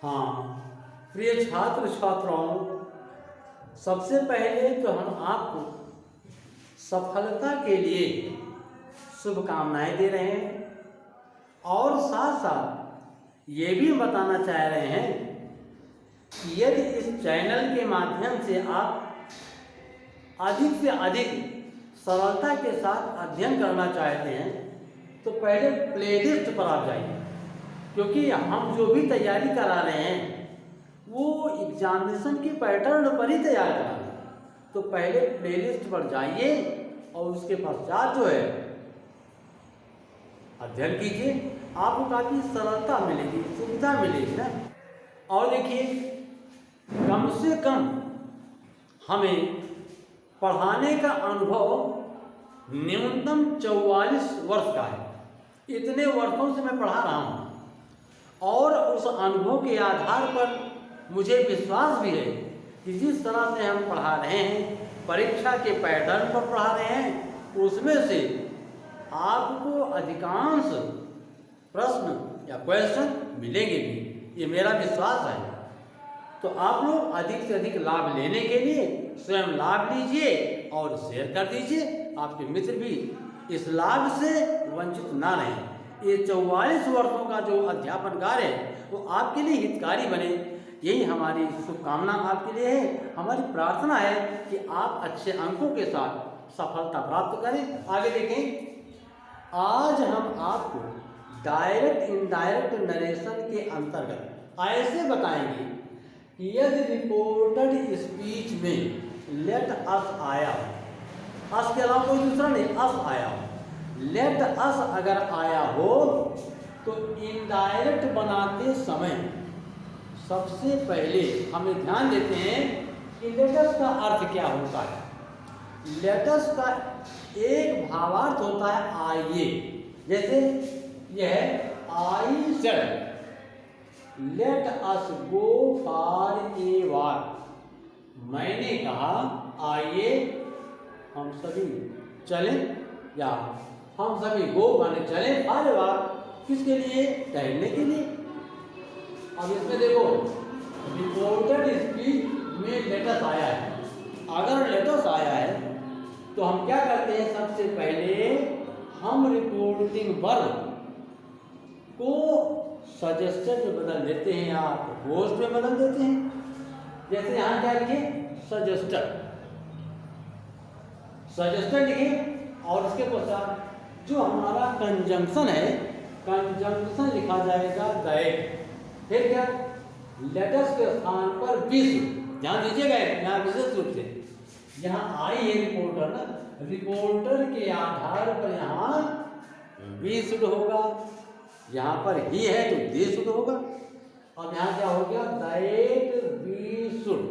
हाँ, प्रिय छात्र छात्राओं, सबसे पहले तो हम आपको सफलता के लिए शुभकामनाएं दे रहे हैं और साथ साथ ये भी बताना चाह रहे हैं कि यदि इस चैनल के माध्यम से आप अधिक से अधिक सरलता के साथ अध्ययन करना चाहते हैं तो पहले प्लेलिस्ट पर आप जाइए, क्योंकि हम जो भी तैयारी करा रहे हैं वो एग्जामिनेशन के पैटर्न पर ही तैयार करा रहे हैं। तो पहले प्लेलिस्ट पर जाइए और उसके पश्चात जो है अध्ययन कीजिए, आपको काफ़ी सरलता मिलेगी, सुविधा मिलेगी ना। और देखिए, कम से कम हमें पढ़ाने का अनुभव न्यूनतम 44 वर्ष का है। इतने वर्षों से मैं पढ़ा रहा हूँ और उस अनुभव के आधार पर मुझे विश्वास भी है कि जिस तरह से हम पढ़ा रहे हैं, परीक्षा के पैटर्न पर पढ़ा रहे हैं, उसमें से आपको अधिकांश प्रश्न या क्वेश्चन मिलेंगे भी, ये मेरा विश्वास है। तो आप लोग अधिक से अधिक लाभ लेने के लिए स्वयं लाभ लीजिए और शेयर कर दीजिए, आपके मित्र भी इस लाभ से वंचित ना रहें। ये 44 वर्षों का जो अध्यापन कार्य है वो आपके लिए हितकारी बने, यही हमारी शुभकामना आपके लिए है। हमारी प्रार्थना है कि आप अच्छे अंकों के साथ सफलता प्राप्त करें। आगे देखें, आज हम आपको डायरेक्ट इनडायरेक्ट नरेशन के अंतर्गत ऐसे बताएंगे कि यदि रिपोर्टेड स्पीच में लेट अस आया हो, अस के अलावा कोई दूसरा नहीं, अस आया हो, लेट अस अगर आया हो तो इनडायरेक्ट बनाते समय सबसे पहले हमें ध्यान देते हैं कि लेटस का अर्थ क्या होता है। लेटस का एक भावार्थ होता है आइए, जैसे यह I said let us go for a walk, मैंने कहा आइए हम सभी चलें, या हम सभी गो माने चलें, फॉर ए वॉक किसके लिए? टहलने के लिए। अब इसमें देखो, रिपोर्टेड स्पीच में लेटस आया है। अगर लेटस आया है तो हम क्या करते हैं? सबसे पहले हम रिपोर्टिंग वर्ब को सजेस्टेड में बदल देते हैं या पोस्ट में बदल देते हैं। जैसे यहां क्या लिखे? सजेस्टेड, सजेस्टेड लिखे और उसके पश्चात जो हमारा कंजंक्शन है, कंजंक्शन लिखा जाएगा दैट। फिर क्या? लेटस के स्थान पर बीस, ध्यान दीजिएगा यहाँ विशेष रूप से, यहाँ आई है रिपोर्टर ना, रिपोर्टर के आधार पर यहाँ बी शुद्ध होगा, यहाँ पर ही है तो दे शुद्ध होगा। अब यहाँ क्या हो गया? दैट बी शुड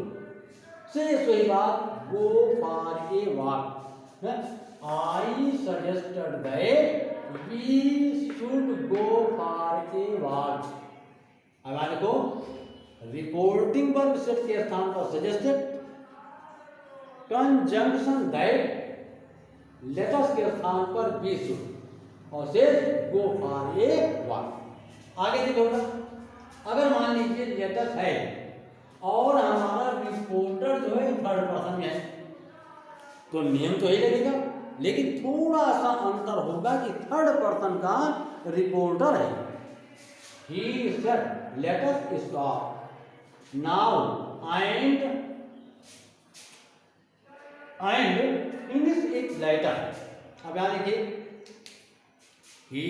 से वही बात, go for a walk. I suggested that we should go for a walk. अब आगे को रिपोर्टिंग वर्ब सेट के स्थान पर सजेस्टेड, कंजंक्शन दैट लेटस के स्थान पर बी शुड और शेष गो फॉर ए वॉक। आगे देखो ना, अगर मान लीजिए लेटस है और हमारा रिपोर्टर जो है थर्ड पर्सन में है तो नियम तो यही लगेगा, लेकिन थोड़ा सा अंतर होगा कि थर्ड पर्सन का रिपोर्टर है। He said, let us stop now and finish it later. अब यहाँ देखिए, he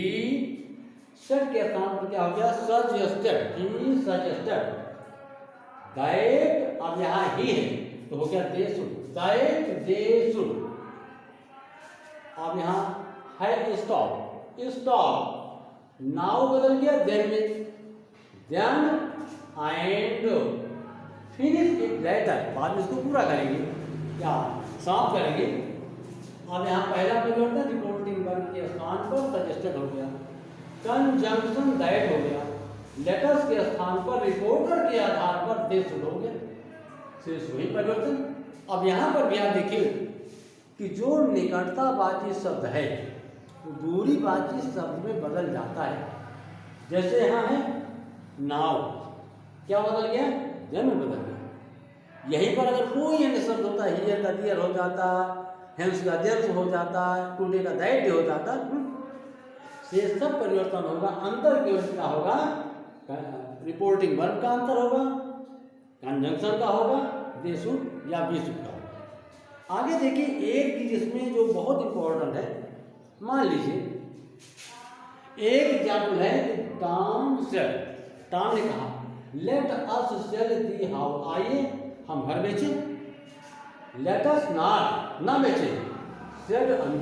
said के स्थान पर क्या हो गया? suggested, he suggested that, अब यहाँ ही है तो हो गया they should, that they should। अब यहाँ है stop, stop नाउ बदल गया देन में, then and finish it later, बाद में इसको पूरा करेंगे या समाप्त करेंगे। अब यहाँ पहला परिवर्तन रिपोर्टिंग वर्ब के स्थान पर सजेस्टेड हो गया, कंजंक्शन दैट हो गया, लेटस के स्थान पर रिपोर्टर के आधार पर दे शुड हो गया, सिर्फ वही परिवर्तन। अब यहाँ पर भी आप देखिए कि जो निकटतावाची शब्द है दूरीवाची शब्द में बदल जाता है। जैसे यहाँ है नाव, क्या बदल गया, जन्म बदल गया। यहीं पर अगर कोई अन्य शब्द होता, हियर का दियर हो जाता, हेंस का देयर्स हो जाता, टुडे का दैट हो जाता, ये सब परिवर्तन होगा। अंतर केवल क्या होगा, रिपोर्टिंग वर्ब का अंतर होगा, कंजंक्शन का होगा, दे शुड या बी शुड का होगा। आगे देखिए एक चीज इसमें जो बहुत इंपॉर्टेंट है, मान लीजिए एक एग्जाम्पल है कि टॉम सेड, टॉम ने कहा let us sell the house, आइए हम घर बेचें, लेट अस नॉट, ना बेचें, सेड अनु,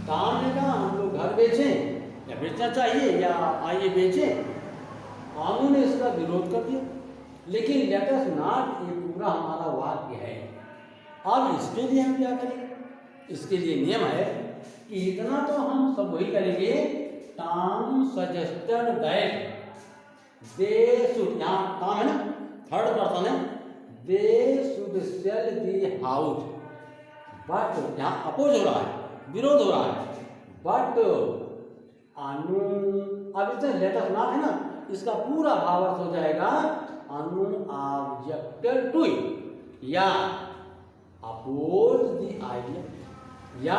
टॉम ने कहा हम लोग घर बेचें या बेचना चाहिए या आइए बेचें, अनु ने इसका विरोध कर दिया। लेकिन लेट अस नॉट ये पूरा हमारा वाक्य है। अब इसके लिए हम क्या करेंगे, इसके लिए नियम है कि इतना तो हम सब वही करेंगे, Tom suggested that they should, यहाँ टॉम है ना, थर्ड पर्सन है, they should sell the house, but यहाँ अपोज हो रहा है, विरोध हो रहा है, बट अनु, अब इसमें लेट अस नॉट है ना, इसका पूरा भावार्थ हो जाएगा अनु ऑब्जेक्टेड टू इट या अपोज द आइडिया या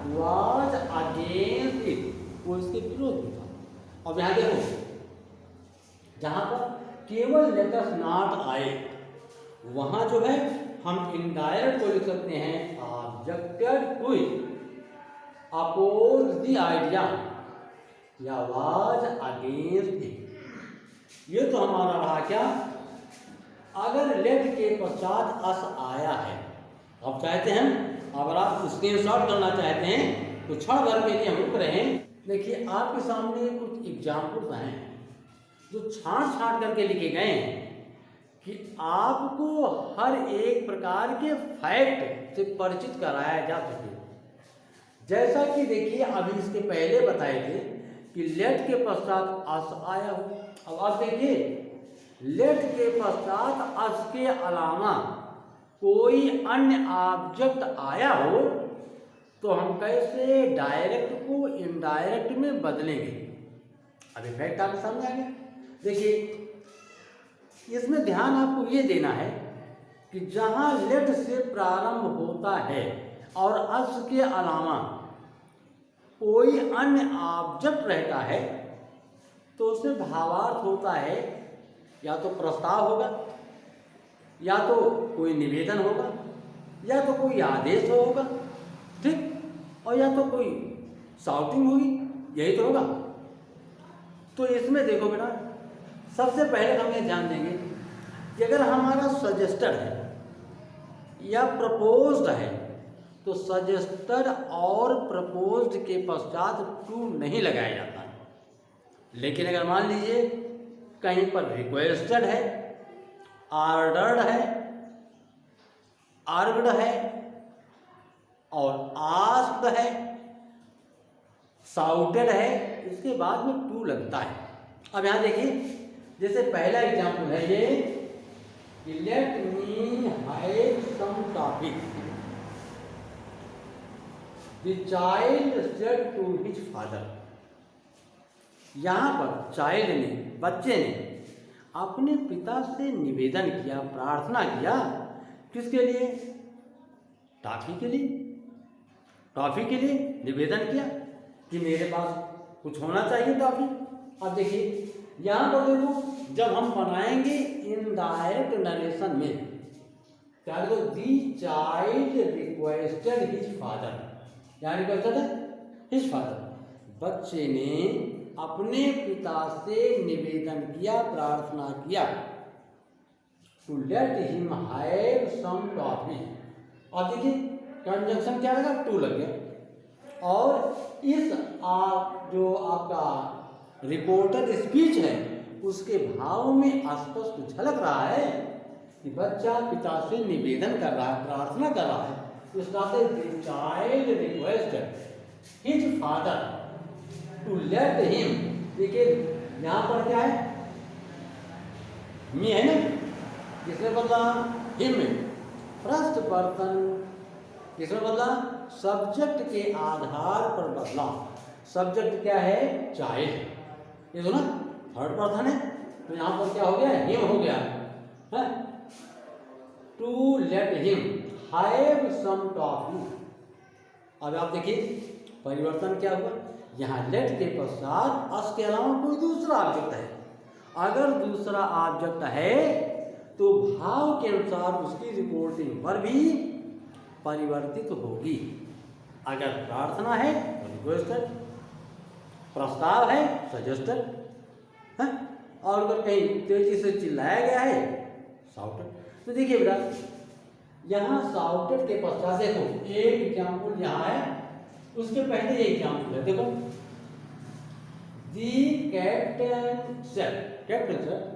वाज अगेंस्ट इट, वो इसके विरोध में था। अब यहाँ देखो जहाँ पर केवल लेट अस नॉट आए वहाँ जो है हम इनडायरेक्ट को लिख सकते हैं objected to it, oppose the idea या वाज अगेंस्ट इट। ये तो हमारा रहा क्या, अगर लेट के पश्चात अस आया है, अब चाहते हैं अगर आप स्क्रीनशॉट करना चाहते हैं तो क्षण भर के लिए हम रुक रहे हैं। देखिए आपके सामने कुछ एग्जाम्पल्स हैं जो छांट छांट करके लिखे गए हैं कि आपको हर एक प्रकार के फैक्ट से परिचित कराया जा सके। जैसा कि देखिए अभी इसके पहले बताए थे कि लेट के पश्चात अस आया हो। अब देखिए लेट के पश्चात अस के अलावा कोई अन्य ऑब्जेक्ट आया हो तो हम कैसे डायरेक्ट को इनडायरेक्ट में बदलेंगे। अब इफेक्ट आपके सामने आ गया। देखिए इसमें ध्यान आपको ये देना है कि जहाँ लेट से प्रारंभ होता है और अस के अलावा कोई अन्य ऑब्जेक्ट रहता है तो उसमें भावार्थ होता है, या तो प्रस्ताव होगा, या तो कोई निवेदन होगा, या तो कोई आदेश होगा, ठीक, और या तो कोई शाउटिंग होगी, यही तो होगा। तो इसमें देखो बेटा, सबसे पहले हम ये ध्यान देंगे कि अगर हमारा सजेस्टेड है या प्रपोज्ड है तो सजेस्टेड और प्रपोज्ड के पश्चात टू नहीं लगाया जाता है। लेकिन अगर मान लीजिए कहीं पर रिक्वेस्टेड है, ऑर्डर्ड है, आर्ग्ड है और आस्क्ड है, शाउटेड है, इसके बाद में टू लगता है। अब यहाँ देखिए जैसे पहला एग्जाम्पल है ये कि let me have some toffee, the child said to his father. यहाँ पर चाइल्ड ने, बच्चे ने अपने पिता से निवेदन किया, प्रार्थना किया, किसके लिए, टॉफी के लिए, टॉफी के लिए निवेदन किया कि मेरे पास कुछ होना चाहिए टॉफी। अब देखिए यहाँ पर देखो जब हम बनाएंगे इनडायरेक्ट नरेशन में क्या देखो, the child requested his father, क्या रिक्वेस्टेड है, हिज फादर, बच्चे ने अपने पिता से निवेदन किया, प्रार्थना किया, to let him have some toffee. और देखिए कंजंक्शन क्या लगा, टू लग गया। और इस जो आपका रिपोर्टेड स्पीच है उसके भाव में स्पष्ट झलक रहा है कि बच्चा पिता से निवेदन कर रहा है, प्रार्थना कर रहा है। इस नाते the child requested his father to let him, देखिए यहाँ पर क्या है, मी है ना, किसने बदला, हिम, फर्स्ट पर्सन, किसने बदला, सब्जेक्ट के आधार पर बदला। सब्जेक्ट क्या है, चाइल्ड, ये तो ना थर्ड पर्सन है, तो यहाँ पर क्या हो गया, हिम हो गया है। To let him have some toffee. अब आप देखिए परिवर्तन क्या हुआ, यहाँ लेट के पश्चात अस के अलावा कोई दूसरा ऑब्जेक्ट है। अगर दूसरा ऑब्जेक्ट है तो भाव के अनुसार उसकी रिपोर्टिंग पर भी परिवर्तित होगी। अगर प्रार्थना है तो रिक्वेस्टेड, प्रस्ताव है सजेस्टेड है, और अगर कहीं तेजी से चिल्लाया गया है शाउटेड। तो देखिए बेटा यहाँ शाउटेड के पश्चात देखो एक एग्जाम्पल यहाँ है, उसके पहले ये एग्जाम्पल है। देखो the captain said, captain said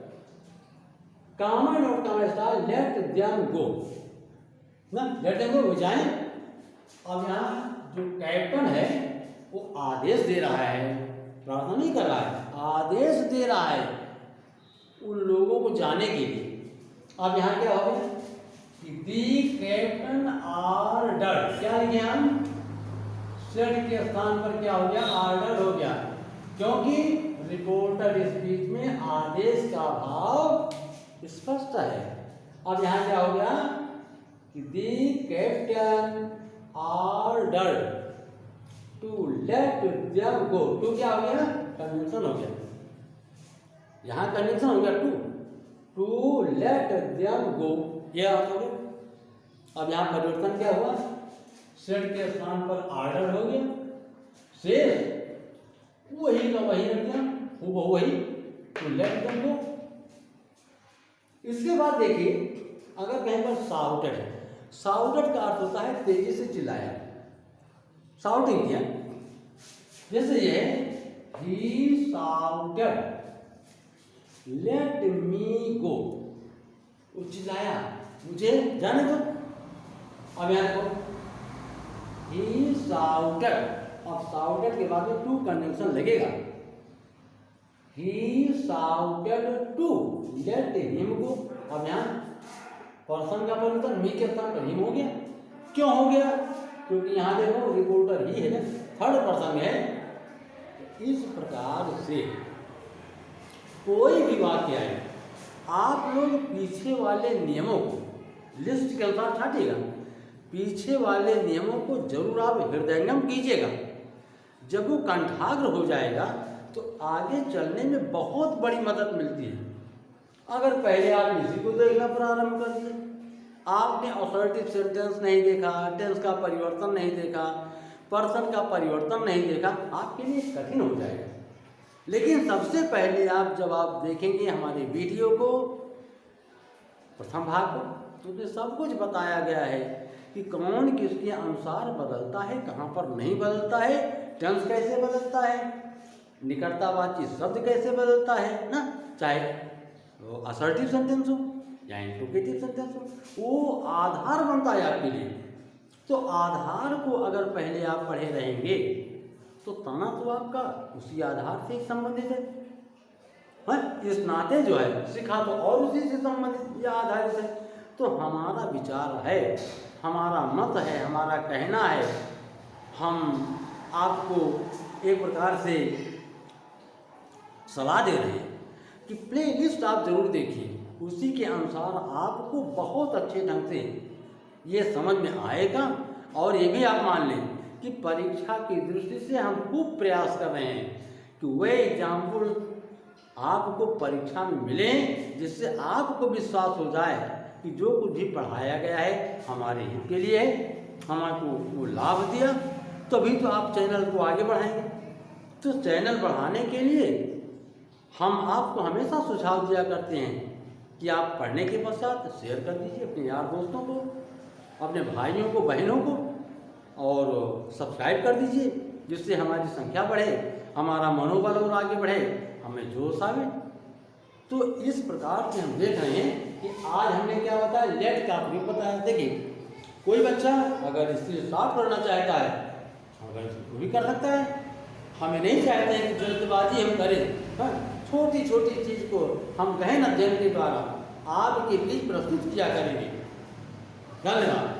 common और common star let them go ना, लेट देम गो, वो जाएं। अब यहाँ जो कैप्टन है वो आदेश दे रहा है, प्रार्थना नहीं कर रहा है, आदेश दे रहा है उन लोगों को जाने के लिए। अब यहाँ क्या हो गया कि दी कैप्टन ऑर्डर, क्या लिखे हम, सेड के स्थान पर क्या हो गया, ऑर्डर हो गया, क्योंकि रिपोर्टर स्पीच में आदेश का भाव स्पष्ट है। अब यहाँ क्या हो गया कि the captain order to let them go. टू क्या हो गया, कन्वेंशन हो गया, यहाँ कन्वेंशन हो गया टू लेट देम गो, ये अर्थ हो गया। अब यहाँ परिवर्तन क्या हुआ, सेड के स्थान पर ऑर्डर हो गया, शेष वही का वही रख दिया, वो वही टू लेट देम गो। इसके बाद देखिए अगर कहीं पर शाउटेड है, शाउटेड का अर्थ होता है तेजी से चिल्लाया, शाउटिंग किया। जैसे ये ही शाउटेड लेट मी गो, वो चिल्लाया मुझे जाने दो। अब यहाँ देखो ही शाउटेड, अब शाउटेड के बाद में टू कंजंक्शन लगेगा, he shouted to let him go. अब यहाँ पर्सन का परिवर्तन मी के स्थान पर हिम हो गया। क्यों हो गया, क्योंकि यहाँ देखो रिपोर्टर ही है, थर्ड पर्सन है। इस प्रकार से कोई भी वाक्य आए आप लोग पीछे वाले नियमों को लिस्ट के अनुसार छाटिएगा, पीछे वाले नियमों को जरूर आप हृदयंगम कीजिएगा। जब वो कंठाग्र हो जाएगा तो आगे चलने में बहुत बड़ी मदद मिलती है। अगर पहले आप इसी को देखना प्रारंभ कर दिए, आपने असर्टिव सेंटेंस नहीं देखा, टेंस का परिवर्तन नहीं देखा, पर्सन का परिवर्तन नहीं देखा, आपके लिए कठिन हो जाएगा। लेकिन सबसे पहले आप जब आप देखेंगे हमारे वीडियो को, प्रथम भाग को, तो उसमें सब कुछ बताया गया है कि कौन किसके अनुसार बदलता है, कहाँ पर नहीं बदलता है, टेंस कैसे बदलता है, निकटतावाची शब्द कैसे बदलता है ना, चाहे वो असर्टिव सेंटेंस हो या इंट्रोगेटिव सेंटेंस हो, वो आधार बनता है आपके लिए। तो आधार को अगर पहले आप पढ़े रहेंगे तो तना तो आपका उसी आधार से संबंधित है, इस नाते जो है सीखा तो और उसी से संबंधित या आधारित है। तो हमारा विचार है, हमारा मत है, हमारा कहना है, हम आपको एक प्रकार से सलाह दे रहे हैं कि प्ले लिस्ट आप जरूर देखिए, उसी के अनुसार आपको बहुत अच्छे ढंग से ये समझ में आएगा। और ये भी आप मान लें कि परीक्षा की दृष्टि से हम खूब प्रयास कर रहे हैं कि वे एग्जाम्पल आपको परीक्षा में मिले जिससे आपको विश्वास हो जाए कि जो कुछ भी पढ़ाया गया है हमारे हित के लिए है, हमको वो लाभ दिया, तभी तो आप चैनल को आगे बढ़ाएंगे। तो चैनल बढ़ाने के लिए हम आपको हमेशा सुझाव दिया करते हैं कि आप पढ़ने के पश्चात शेयर कर दीजिए अपने यार दोस्तों को, अपने भाइयों को, बहनों को, और सब्सक्राइब कर दीजिए जिससे हमारी संख्या बढ़े, हमारा मनोबल और आगे बढ़े, हमें जोश आवे। तो इस प्रकार से हम देख रहे हैं कि आज हमने क्या बताया, लेट का प्रयोग बताया। देखिए कोई बच्चा अगर इससे साफ करना चाहता है अगर वो भी कर सकता है, हमें नहीं चाहते हैं कि जल्दबाजी हम करें, छोटी छोटी चीज़ को हम गहन अध्ययन के द्वारा आपके बीच प्रस्तुत किया करेंगे। धन्यवाद।